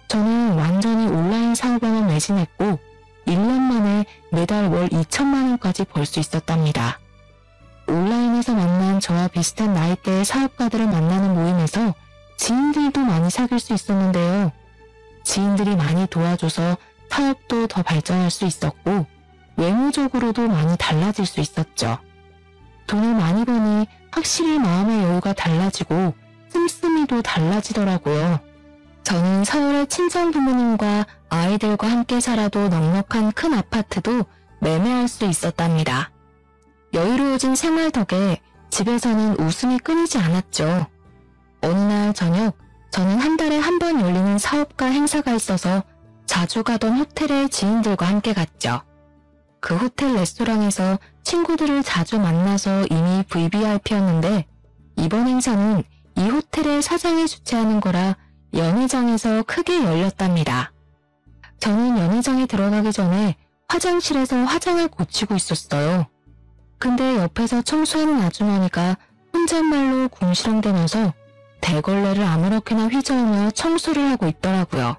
Speaker 1: 저는 완전히 온라인 사업에만 매진했고 1년 만에 매달 월 2천만 원까지 벌 수 있었답니다. 온라인에서 만난 저와 비슷한 나이대의 사업가들을 만나는 모임에서 지인들도 많이 사귈 수 있었는데요. 지인들이 많이 도와줘서 사업도 더 발전할 수 있었고 외모적으로도 많이 달라질 수 있었죠. 돈을 많이 버니 확실히 마음의 여유가 달라지고 씀씀이도 달라지더라고요. 저는 서울의 친정 부모님과 아이들과 함께 살아도 넉넉한 큰 아파트도 매매할 수 있었답니다. 여유로워진 생활 덕에 집에서는 웃음이 끊이지 않았죠. 어느 날 저녁 저는 한 달에 한 번 열리는 사업가 행사가 있어서 자주 가던 호텔에 지인들과 함께 갔죠. 그 호텔 레스토랑에서 친구들을 자주 만나서 이미 VVIP였는데 이번 행사는 이 호텔의 사장이 주최하는 거라 연회장에서 크게 열렸답니다. 저는 연회장에 들어가기 전에 화장실에서 화장을 고치고 있었어요. 근데 옆에서 청소하는 아주머니가 혼잣말로 궁시렁대면서 대걸레를 아무렇게나 휘저으며 청소를 하고 있더라고요.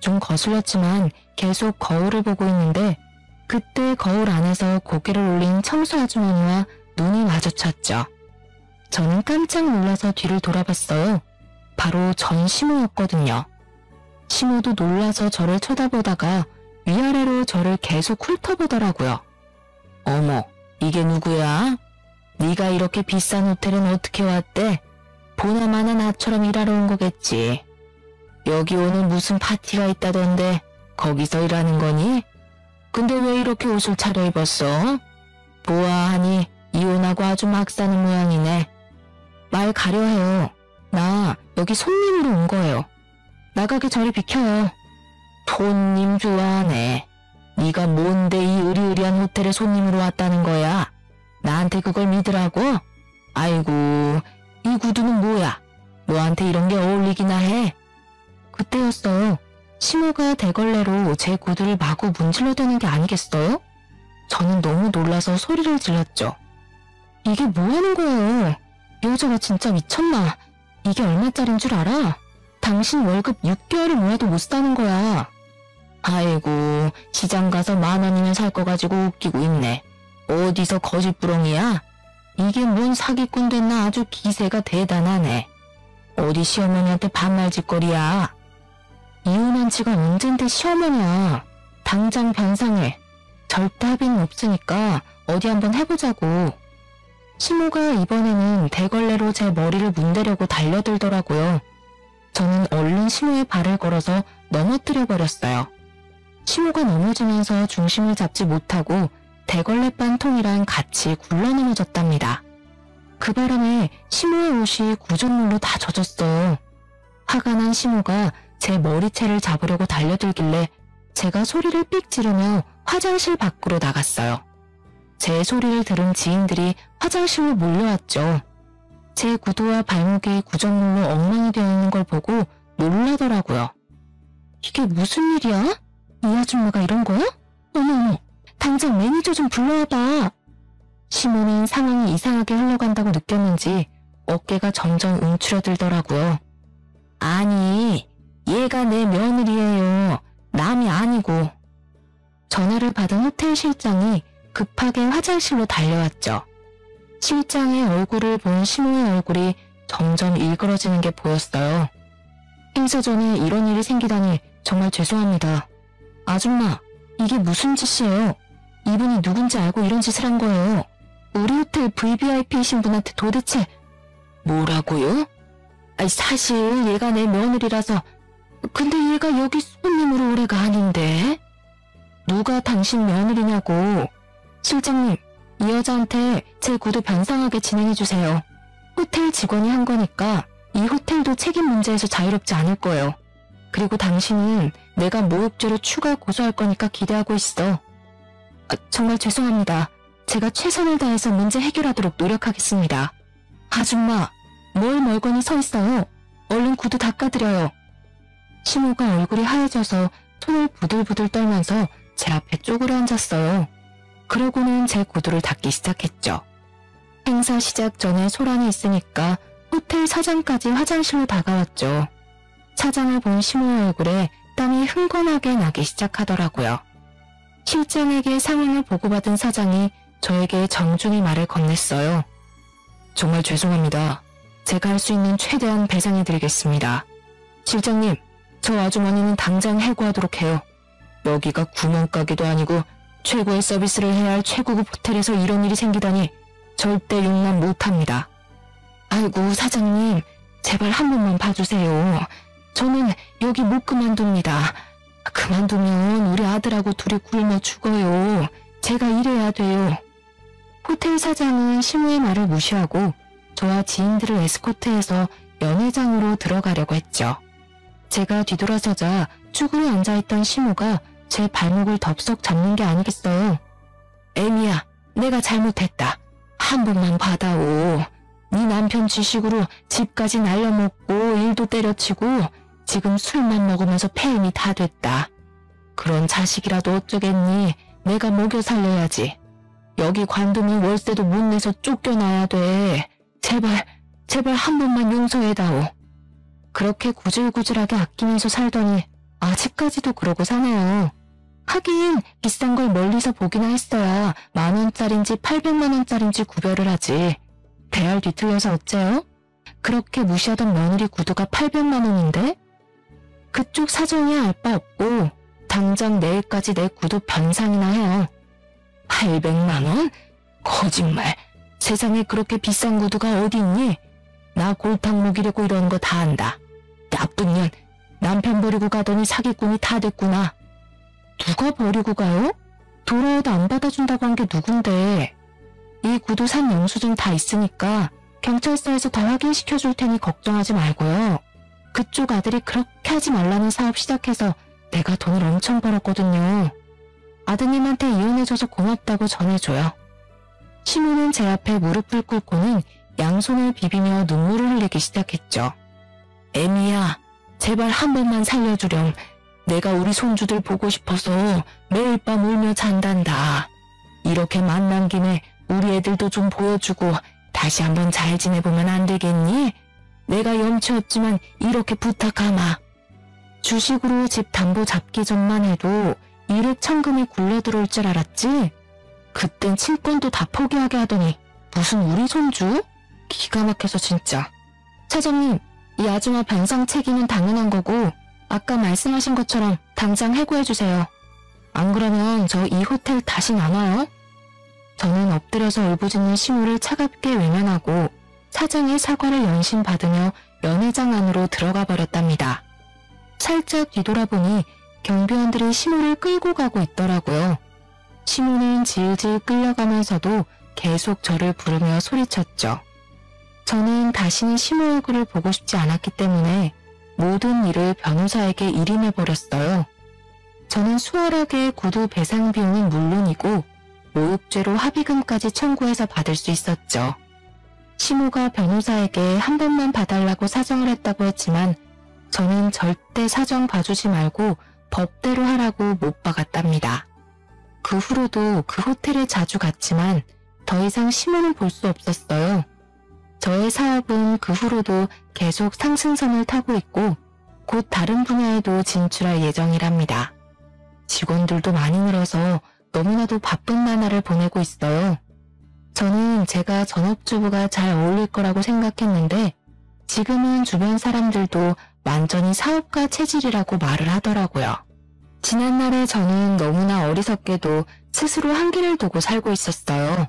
Speaker 1: 좀 거슬렸지만 계속 거울을 보고 있는데 그때 거울 안에서 고개를 올린 청소 아주머니와 눈이 마주쳤죠. 저는 깜짝 놀라서 뒤를 돌아봤어요. 바로 전 시모였거든요. 시모도 놀라서 저를 쳐다보다가 위아래로 저를 계속 훑어보더라고요. 어머, 이게 누구야? 네가 이렇게 비싼 호텔은 어떻게 왔대? 보나마나 나처럼 일하러 온 거겠지. 여기 오늘 무슨 파티가 있다던데 거기서 일하는 거니? 근데 왜 이렇게 옷을 차려입었어? 보아하니 이혼하고 아주 막 사는 모양이네. 말 가려 해요. 나 여기 손님으로 온 거예요. 나가게 저리 비켜요. 손님 좋아하네. 네가 뭔데 이 으리으리한 호텔에 손님으로 왔다는 거야? 나한테 그걸 믿으라고? 아이고, 이 구두는 뭐야? 너한테 이런 게 어울리기나 해? 그때였어요. 시모가 대걸레로 제 구두를 마구 문질러대는 게 아니겠어요? 저는 너무 놀라서 소리를 질렀죠. 이게 뭐 하는 거예요? 이 여자가 진짜 미쳤나? 이게 얼마짜린 줄 알아? 당신 월급 6개월을 모아도 못 사는 거야. 아이고, 시장 가서 10,000원이면 살 거 가지고 웃기고 있네. 어디서 거짓부렁이야? 이게 뭔 사기꾼 됐나 아주 기세가 대단하네. 어디 시어머니한테 반말짓거리야? 이혼한 지가 언젠데 시어머니야. 당장 변상해. 절대 합의는 없으니까 어디 한번 해보자고. 시모가 이번에는 대걸레로 제 머리를 문대려고 달려들더라고요. 저는 얼른 시모의 발을 걸어서 넘어뜨려 버렸어요. 시모가 넘어지면서 중심을 잡지 못하고 대걸레반 통이랑 같이 굴러 넘어졌답니다. 그 바람에 시모의 옷이 구전물로 다 젖었어요. 화가 난 시모가 제 머리채를 잡으려고 달려들길래 제가 소리를 삑 지르며 화장실 밖으로 나갔어요. 제 소리를 들은 지인들이 화장실로 몰려왔죠. 제 구두와 발목이 구전물로 엉망이 되어 있는 걸 보고 놀라더라고요. 이게 무슨 일이야? 이 아줌마가 이런 거야? 어머, 당장 매니저 좀 불러와봐. 시모는 상황이 이상하게 흘러간다고 느꼈는지 어깨가 점점 움츠러들더라고요. 아니, 얘가 내 며느리예요. 남이 아니고. 전화를 받은 호텔 실장이 급하게 화장실로 달려왔죠. 실장의 얼굴을 본 시모의 얼굴이 점점 일그러지는 게 보였어요. 행사 전에 이런 일이 생기다니 정말 죄송합니다. 아줌마, 이게 무슨 짓이에요? 이분이 누군지 알고 이런 짓을 한 거예요. 우리 호텔 VVIP이신 분한테 도대체 뭐라고요? 아니, 사실 얘가 내 며느리라서. 근데 얘가 여기 손님으로 올 애가 아닌데? 누가 당신 며느리냐고. 실장님, 이 여자한테 제 구두 변상하게 진행해주세요. 호텔 직원이 한 거니까 이 호텔도 책임 문제에서 자유롭지 않을 거예요. 그리고 당신은 내가 모욕죄로 추가 고소할 거니까 기대하고 있어. 정말 죄송합니다. 제가 최선을 다해서 문제 해결하도록 노력하겠습니다. 아줌마, 뭘 멀거니 서 있어요. 얼른 구두 닦아드려요. 시모가 얼굴이 하얘져서 손을 부들부들 떨면서 제 앞에 쪼그려 앉았어요. 그러고는 제 구두를 닦기 시작했죠. 행사 시작 전에 소란이 있으니까 호텔 사장까지 화장실로 다가왔죠. 사장을 본 시모의 얼굴에 땀이 흥건하게 나기 시작하더라고요. 실장에게 상황을 보고받은 사장이 저에게 정중히 말을 건넸어요. 정말 죄송합니다. 제가 할 수 있는 최대한 배상해드리겠습니다. 실장님, 저 아주머니는 당장 해고하도록 해요. 여기가 구멍가게도 아니고 최고의 서비스를 해야 할 최고급 호텔에서 이런 일이 생기다니 절대 용납 못합니다. 아이고, 사장님, 제발 한 번만 봐주세요. 저는 여기 못 그만둡니다. 그만두면 우리 아들하고 둘이 굶어 죽어요. 제가 일해야 돼요. 호텔 사장은 시모의 말을 무시하고 저와 지인들을 에스코트해서 연회장으로 들어가려고 했죠. 제가 뒤돌아서자 쭈그려 앉아있던 시모가 제 발목을 덥석 잡는 게 아니겠어요. 애미야, 내가 잘못했다. 한 번만 받아오. 네 남편 지식으로 집까지 날려먹고 일도 때려치고 지금 술만 먹으면서 폐임이 다 됐다. 그런 자식이라도 어쩌겠니? 내가 먹여 살려야지. 여기 관두면 월세도 못 내서 쫓겨나야 돼. 제발 한 번만 용서해다오. 그렇게 구질구질하게 아끼면서 살더니 아직까지도 그러고 사네요. 하긴 비싼 걸 멀리서 보기나 했어야 10,000원짜린지 800만 원짜린지 구별을 하지. 대알 뒤틀려서 어째요? 그렇게 무시하던 며느리 구두가 800만 원인데? 그쪽 사정이 알 바 없고 당장 내일까지 내 구두 변상이나 해요. 800만 원? 거짓말. 세상에 그렇게 비싼 구두가 어디 있니? 나 골탕 먹이려고 이러는 거 다 안다. 나쁜 년. 남편 버리고 가더니 사기꾼이 다 됐구나. 누가 버리고 가요? 돌아와도 안 받아준다고 한 게 누군데. 이 구두 산 영수증 다 있으니까 경찰서에서 다 확인시켜줄 테니 걱정하지 말고요. 그쪽 아들이 그렇게 하지 말라는 사업 시작해서 내가 돈을 엄청 벌었거든요. 아드님한테 이혼해줘서 고맙다고 전해줘요. 시모는 제 앞에 무릎을 꿇고는 양손을 비비며 눈물을 흘리기 시작했죠. 애미야, 제발 한 번만 살려주렴. 내가 우리 손주들 보고 싶어서 매일 밤 울며 잔단다. 이렇게 만난 김에 우리 애들도 좀 보여주고 다시 한번 잘 지내보면 안 되겠니? 내가 염치 없지만 이렇게 부탁하마. 주식으로 집 담보 잡기 전만 해도 일억 천금이 굴러 들어올 줄 알았지? 그땐 친권도 다 포기하게 하더니 무슨 우리 손주? 기가 막혀서 진짜. 차장님, 이 아줌마 변상 책임은 당연한 거고 아까 말씀하신 것처럼 당장 해고해주세요. 안 그러면 저 이 호텔 다시 안 와요? 저는 엎드려서 울부짖는 시모를 차갑게 외면하고 사장의 사과를 연신받으며 연회장 안으로 들어가 버렸답니다. 살짝 뒤돌아보니 경비원들이 시모를 끌고 가고 있더라고요. 시모는 질질 끌려가면서도 계속 저를 부르며 소리쳤죠. 저는 다시는 시모 얼굴을 보고 싶지 않았기 때문에 모든 일을 변호사에게 일임해버렸어요. 저는 수월하게 구두 배상 비용은 물론이고 모욕죄로 합의금까지 청구해서 받을 수 있었죠. 시모가 변호사에게 한 번만 봐달라고 사정을 했다고 했지만 저는 절대 사정 봐주지 말고 법대로 하라고 못 박았답니다. 그 후로도 그 호텔에 자주 갔지만 더 이상 시모는 볼 수 없었어요. 저의 사업은 그 후로도 계속 상승선을 타고 있고 곧 다른 분야에도 진출할 예정이랍니다. 직원들도 많이 늘어서 너무나도 바쁜 나날을 보내고 있어요. 저는 제가 전업주부가 잘 어울릴 거라고 생각했는데 지금은 주변 사람들도 완전히 사업가 체질이라고 말을 하더라고요. 지난날에 저는 너무나 어리석게도 스스로 한계를 두고 살고 있었어요.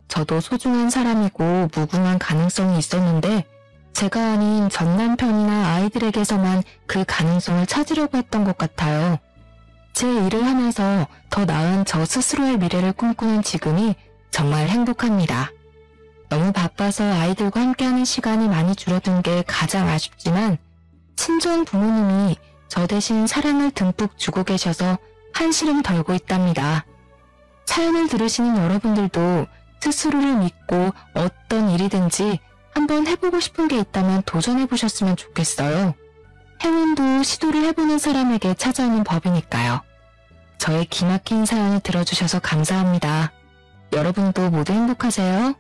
Speaker 1: 저도 소중한 사람이고 무궁한 가능성이 있었는데 제가 아닌 전 남편이나 아이들에게서만 그 가능성을 찾으려고 했던 것 같아요. 제 일을 하면서 더 나은 저 스스로의 미래를 꿈꾸는 지금이 정말 행복합니다. 너무 바빠서 아이들과 함께하는 시간이 많이 줄어든 게 가장 아쉽지만 친정 부모님이 저 대신 사랑을 듬뿍 주고 계셔서 한시름 덜고 있답니다. 사연을 들으시는 여러분들도 스스로를 믿고 어떤 일이든지 한번 해보고 싶은 게 있다면 도전해보셨으면 좋겠어요. 행운도 시도를 해보는 사람에게 찾아오는 법이니까요. 저의 기막힌 사연을 들어주셔서 감사합니다. 여러분도 모두 행복하세요.